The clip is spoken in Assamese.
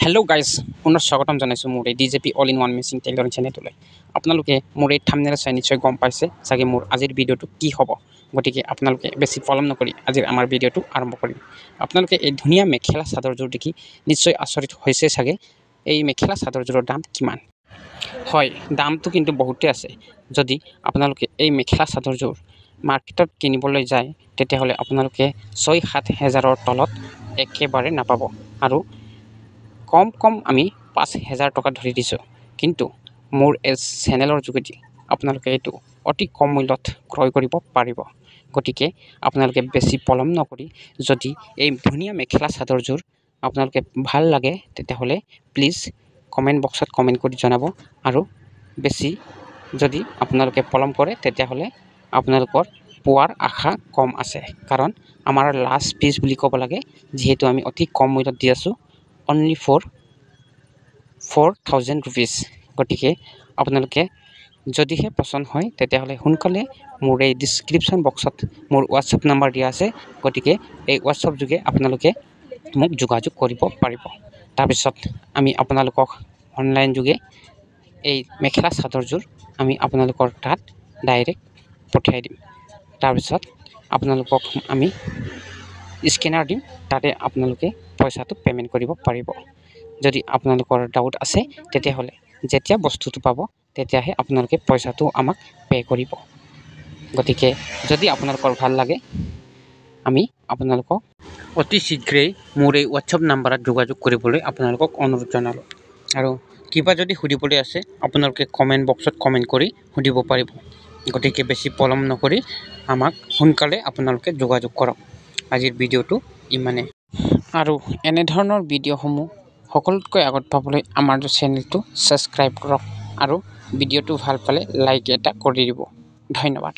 হেল্ল' গাইজ, পুনৰ স্বাগতম জনাইছোঁ মোৰ এই DJP all in one machine tailoring চেনেলটোলৈ। আপোনালোকে মোৰ এই থাম্বনেইল চাই নিশ্চয় গম পাইছে চাগে মোৰ আজিৰ ভিডিঅ'টো কি হ'ব। গতিকে আপোনালোকে বেছি পলম নকৰি আজিৰ আমাৰ ভিডিঅ'টো আৰম্ভ কৰিম। আপোনালোকে এই ধুনীয়া মেখেলা চাদৰযোৰ দেখি নিশ্চয় আচৰিত হৈছে চাগে। এই মেখেলা চাদৰযোৰৰ দাম কিমান? হয়, দামটো কিন্তু বহুতেই আছে। যদি আপোনালোকে এই মেখেলা চাদৰযোৰ মাৰ্কেটত কিনিবলৈ যায় তেতিয়াহ'লে আপোনালোকে 6-7 হেজাৰৰ তলত একেবাৰে নাপাব। আৰু কম আমি 5,000 টকা ধৰি দিছোঁ, কিন্তু মোৰ এই চেনেলৰ যোগেদি আপোনালোকে এইটো অতি কম মূল্যত ক্ৰয় কৰিব পাৰিব। গতিকে আপোনালোকে বেছি পলম নকৰি যদি এই ধুনীয়া মেখেলা চাদৰযোৰ আপোনালোকে ভাল লাগে তেতিয়াহ'লে প্লিজ কমেণ্ট বক্সত কমেণ্ট কৰি জনাব। আৰু বেছি যদি আপোনালোকে পলম কৰে তেতিয়াহ'লে আপোনালোকৰ পোৱাৰ আশা কম আছে, কাৰণ আমাৰ লাষ্ট পিচ বুলি ক'ব লাগে, যিহেতু আমি অতি কম মূল্যত দি আছোঁ, অনলি ফৰ 4,000 ৰুপিজ। গতিকে আপোনালোকে যদিহে পচন্দ হয় তেতিয়াহ'লে সোনকালে মোৰ এই ডিছক্ৰিপশ্যন বক্সত মোৰ হোৱাটছআপ নাম্বাৰ দিয়া আছে। গতিকে এই হোৱাটছআপ যোগে আপোনালোকে মোক যোগাযোগ কৰিব পাৰিব। তাৰপিছত আমি আপোনালোকক অনলাইন যোগে এই মেখেলা চাদৰযোৰ আমি আপোনালোকৰ তাত ডাইৰেক্ট পঠিয়াই দিম। তাৰপিছত আপোনালোকক আমি স্কেনাৰ দিম, তাতে আপোনালোকে পইচাটো পে'মেণ্ট কৰিব পাৰিব। যদি আপোনালোকৰ ডাউট আছে তেতিয়াহ'লে যেতিয়া বস্তুটো পাব তেতিয়াহে আপোনালোকে পইচাটো আমাক পে' কৰিব। গতিকে যদি আপোনালোকৰ ভাল লাগে আমি আপোনালোকক অতি শীঘ্ৰেই মোৰ এই হোৱাটছআপ নাম্বাৰত যোগাযোগ কৰিবলৈ আপোনালোকক অনুৰোধ জনালোঁ। আৰু কিবা যদি সুধিবলৈ আছে আপোনালোকে কমেণ্ট বক্সত কমেণ্ট কৰি সুধিব পাৰিব। গতিকে বেছি পলম নকৰি আমাক সোনকালে আপোনালোকে যোগাযোগ কৰক। আজিৰ ভিডিঅ'টো ইমানেই। আৰু এনেধৰণৰ ভিডিঅ'সমূহ সকলোতকৈ আগত পাবলৈ আমাৰ চেনেলটো ছাবস্ক্ৰাইব কৰক আৰু ভিডিঅ'টো ভাল পালে লাইক এটা কৰি দিব। ধন্যবাদ।